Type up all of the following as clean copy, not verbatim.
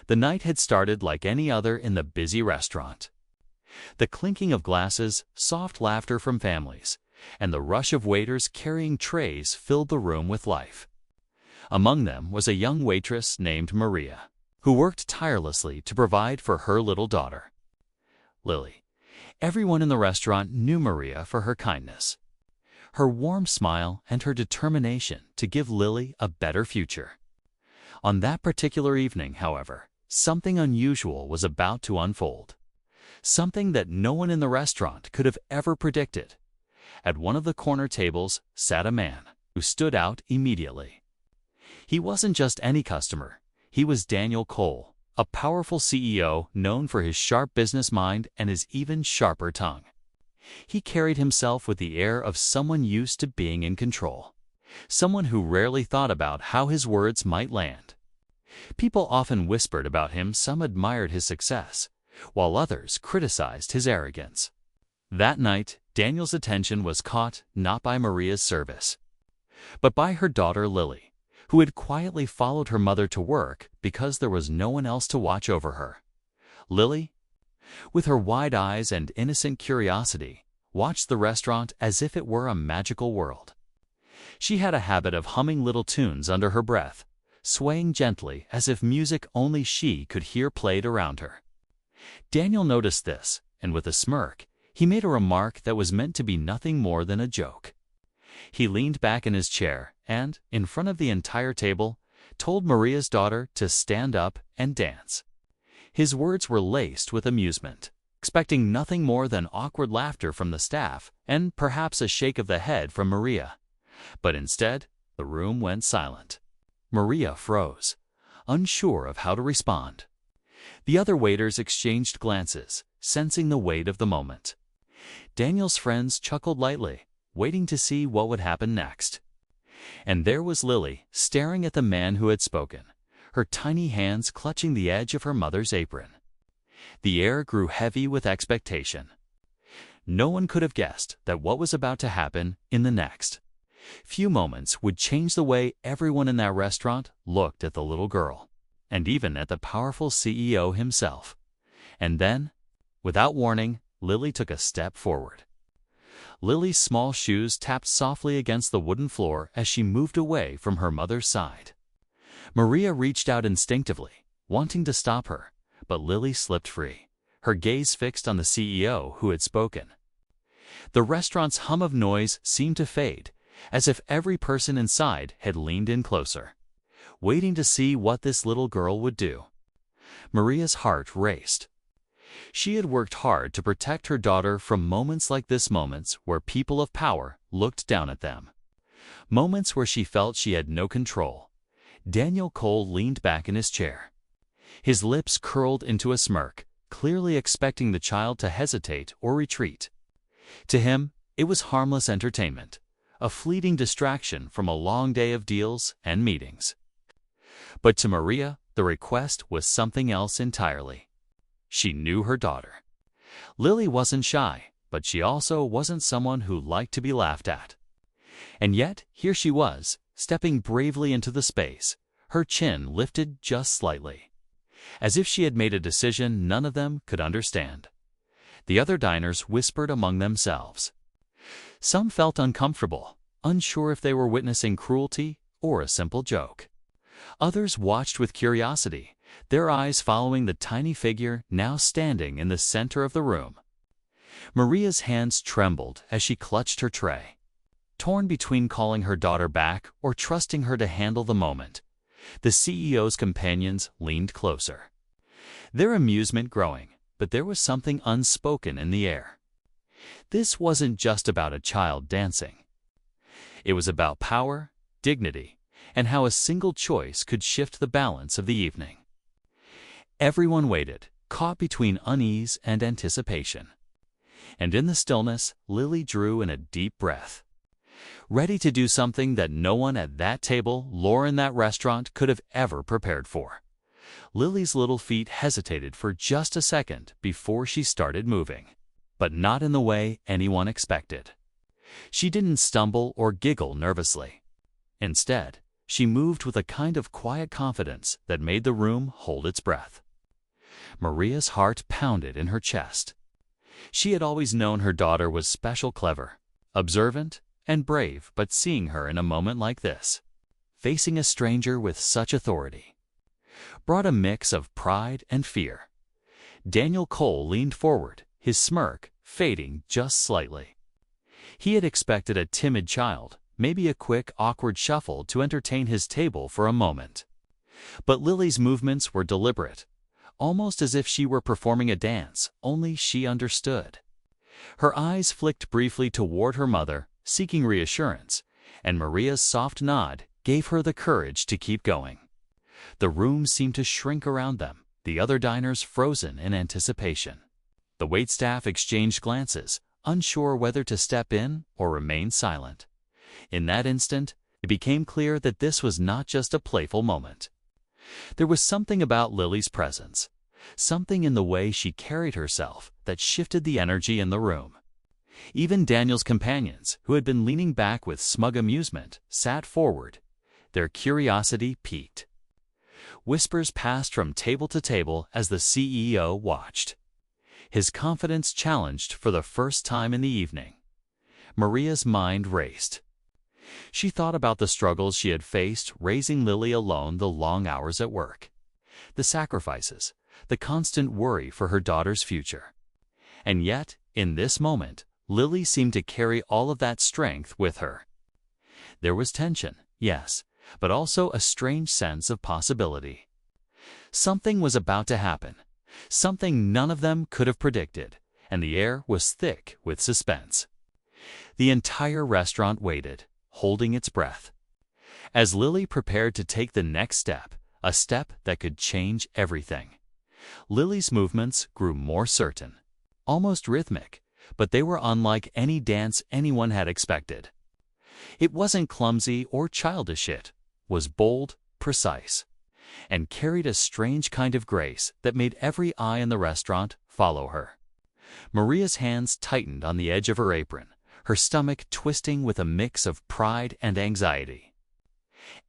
The night had started like any other in the busy restaurant. The clinking of glasses, soft laughter from families, and the rush of waiters carrying trays filled the room with life. Among them was a young waitress named Maria, who worked tirelessly to provide for her little daughter, Lily. Everyone in the restaurant knew Maria for her kindness, her warm smile, and her determination to give Lily a better future. On that particular evening, however, something unusual was about to unfold. Something that no one in the restaurant could have ever predicted. At one of the corner tables sat a man who stood out immediately. He wasn't just any customer. He was Daniel Cole, a powerful CEO known for his sharp business mind and his even sharper tongue. He carried himself with the air of someone used to being in control, someone who rarely thought about how his words might land. People often whispered about him. Some admired his success, while others criticized his arrogance. That night, Daniel's attention was caught not by Maria's service, but by her daughter Lily, who had quietly followed her mother to work because there was no one else to watch over her. Lily, with her wide eyes and innocent curiosity, watched the restaurant as if it were a magical world. She had a habit of humming little tunes under her breath, swaying gently as if music only she could hear played around her. Daniel noticed this, and with a smirk, he made a remark that was meant to be nothing more than a joke. He leaned back in his chair and, in front of the entire table, told Maria's daughter to stand up and dance. His words were laced with amusement, expecting nothing more than awkward laughter from the staff and perhaps a shake of the head from Maria. But instead, the room went silent. Maria froze, unsure of how to respond. The other waiters exchanged glances, sensing the weight of the moment. Daniel's friends chuckled lightly, waiting to see what would happen next. And there was Lily, staring at the man who had spoken, her tiny hands clutching the edge of her mother's apron. The air grew heavy with expectation. No one could have guessed that what was about to happen in the next few moments would change the way everyone in that restaurant looked at the little girl, and even at the powerful CEO himself. And then, without warning, Lily took a step forward. Lily's small shoes tapped softly against the wooden floor as she moved away from her mother's side. Maria reached out instinctively, wanting to stop her, but Lily slipped free, her gaze fixed on the CEO who had spoken. The restaurant's hum of noise seemed to fade, as if every person inside had leaned in closer, waiting to see what this little girl would do. Maria's heart raced. She had worked hard to protect her daughter from moments like this, moments where people of power looked down at them, moments where she felt she had no control. Daniel Cole leaned back in his chair. His lips curled into a smirk, clearly expecting the child to hesitate or retreat. To him, it was harmless entertainment, a fleeting distraction from a long day of deals and meetings. But to Maria, the request was something else entirely. She knew her daughter. Lily wasn't shy, but she also wasn't someone who liked to be laughed at. And yet, here she was, stepping bravely into the space, her chin lifted just slightly, as if she had made a decision none of them could understand. The other diners whispered among themselves. Some felt uncomfortable, unsure if they were witnessing cruelty or a simple joke. Others watched with curiosity, their eyes following the tiny figure now standing in the center of the room. Maria's hands trembled as she clutched her tray, torn between calling her daughter back or trusting her to handle the moment. The CEO's companions leaned closer, their amusement growing, but there was something unspoken in the air. This wasn't just about a child dancing. It was about power, dignity, and how a single choice could shift the balance of the evening. Everyone waited, caught between unease and anticipation. And in the stillness, Lily drew in a deep breath, ready to do something that no one at that table or in that restaurant could have ever prepared for. Lily's little feet hesitated for just a second before she started moving, but not in the way anyone expected. She didn't stumble or giggle nervously. Instead, she moved with a kind of quiet confidence that made the room hold its breath. Maria's heart pounded in her chest. She had always known her daughter was special, clever, observant, and brave, but seeing her in a moment like this, facing a stranger with such authority, brought a mix of pride and fear. Daniel Cole leaned forward, his smirk fading just slightly. He had expected a timid child, maybe a quick, awkward shuffle to entertain his table for a moment. But Lily's movements were deliberate, almost as if she were performing a dance, only she understood. Her eyes flicked briefly toward her mother, seeking reassurance, and Maria's soft nod gave her the courage to keep going. The room seemed to shrink around them, the other diners frozen in anticipation. The waitstaff exchanged glances, unsure whether to step in or remain silent. In that instant, it became clear that this was not just a playful moment. There was something about Lily's presence, something in the way she carried herself that shifted the energy in the room. Even Daniel's companions, who had been leaning back with smug amusement, sat forward, their curiosity piqued. Whispers passed from table to table as the CEO watched, his confidence challenged for the first time in the evening. Maria's mind raced. She thought about the struggles she had faced raising Lily alone, the long hours at work, the sacrifices, the constant worry for her daughter's future. And yet, in this moment, Lily seemed to carry all of that strength with her. There was tension, yes, but also a strange sense of possibility. Something was about to happen, something none of them could have predicted, and the air was thick with suspense. The entire restaurant waited, holding its breath, as Lily prepared to take the next step, a step that could change everything. Lily's movements grew more certain, almost rhythmic, but they were unlike any dance anyone had expected. It wasn't clumsy or childish, it was bold, precise, and carried a strange kind of grace that made every eye in the restaurant follow her. Maria's hands tightened on the edge of her apron, her stomach twisting with a mix of pride and anxiety.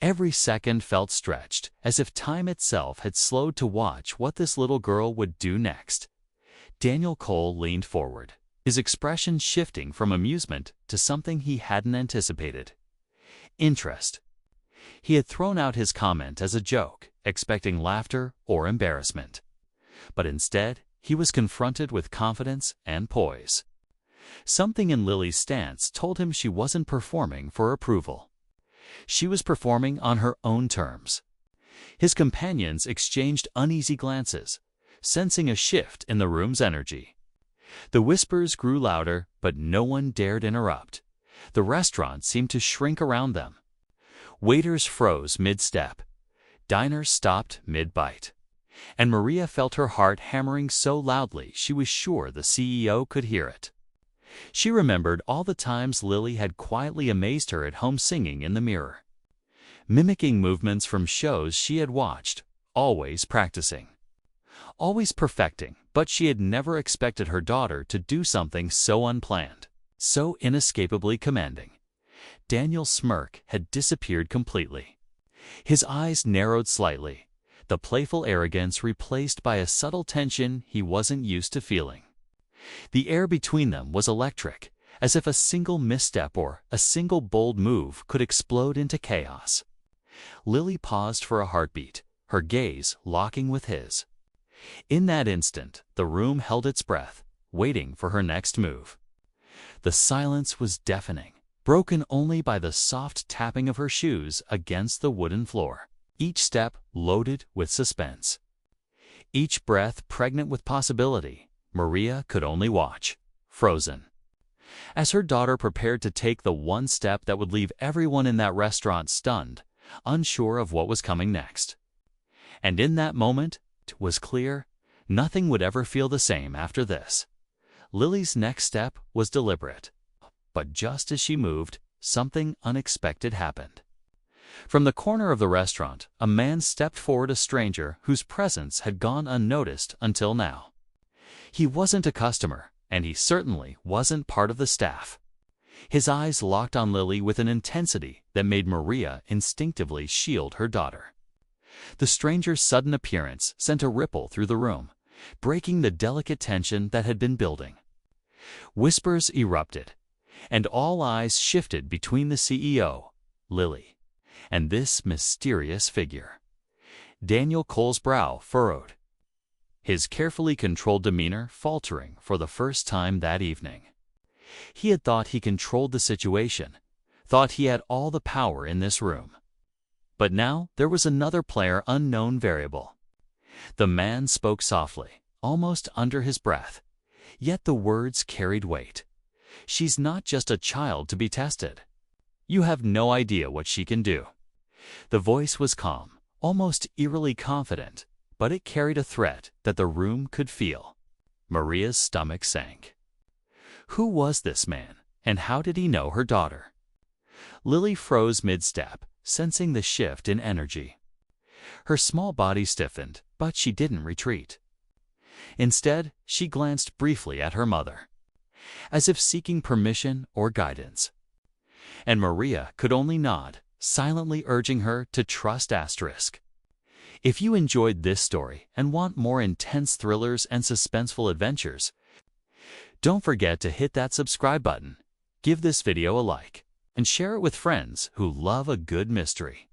Every second felt stretched, as if time itself had slowed to watch what this little girl would do next. Daniel Cole leaned forward, his expression shifting from amusement to something he hadn't anticipated: interest. He had thrown out his comment as a joke, expecting laughter or embarrassment. But instead, he was confronted with confidence and poise. Something in Lily's stance told him she wasn't performing for approval. She was performing on her own terms. His companions exchanged uneasy glances, sensing a shift in the room's energy. The whispers grew louder, but no one dared interrupt. The restaurant seemed to shrink around them. Waiters froze mid-step. Diners stopped mid-bite. And Maria felt her heart hammering so loudly she was sure the CEO could hear it. She remembered all the times Lily had quietly amazed her at home, singing in the mirror, mimicking movements from shows she had watched, always practicing, always perfecting, but she had never expected her daughter to do something so unplanned, so inescapably commanding. Daniel's smirk had disappeared completely. His eyes narrowed slightly, the playful arrogance replaced by a subtle tension he wasn't used to feeling. The air between them was electric, as if a single misstep or a single bold move could explode into chaos. Lily paused for a heartbeat, her gaze locking with his. In that instant, the room held its breath, waiting for her next move. The silence was deafening, broken only by the soft tapping of her shoes against the wooden floor, each step loaded with suspense, each breath pregnant with possibility. Maria could only watch, frozen, as her daughter prepared to take the one step that would leave everyone in that restaurant stunned, unsure of what was coming next. And in that moment, it was clear nothing would ever feel the same after this. Lily's next step was deliberate, but just as she moved, something unexpected happened. From the corner of the restaurant, a man stepped forward, a stranger whose presence had gone unnoticed until now. He wasn't a customer, and he certainly wasn't part of the staff. His eyes locked on Lily with an intensity that made Maria instinctively shield her daughter. The stranger's sudden appearance sent a ripple through the room, breaking the delicate tension that had been building. Whispers erupted, and all eyes shifted between the CEO, Lily, and this mysterious figure. Daniel Cole's brow furrowed, his carefully controlled demeanor faltering for the first time that evening. He had thought he controlled the situation, thought he had all the power in this room. But now there was another player unknown variable. The man spoke softly, almost under his breath, yet the words carried weight. She's not just a child to be tested. You have no idea what she can do. The voice was calm, almost eerily confident, but it carried a threat that the room could feel. Maria's stomach sank. Who was this man, and how did he know her daughter? Lily froze mid-step, sensing the shift in energy. Her small body stiffened, but she didn't retreat. Instead, she glanced briefly at her mother, as if seeking permission or guidance. And Maria could only nod, silently urging her to trust Asterisk. If you enjoyed this story and want more intense thrillers and suspenseful adventures, don't forget to hit that subscribe button, give this video a like, and share it with friends who love a good mystery.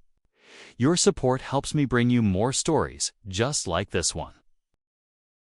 Your support helps me bring you more stories just like this one.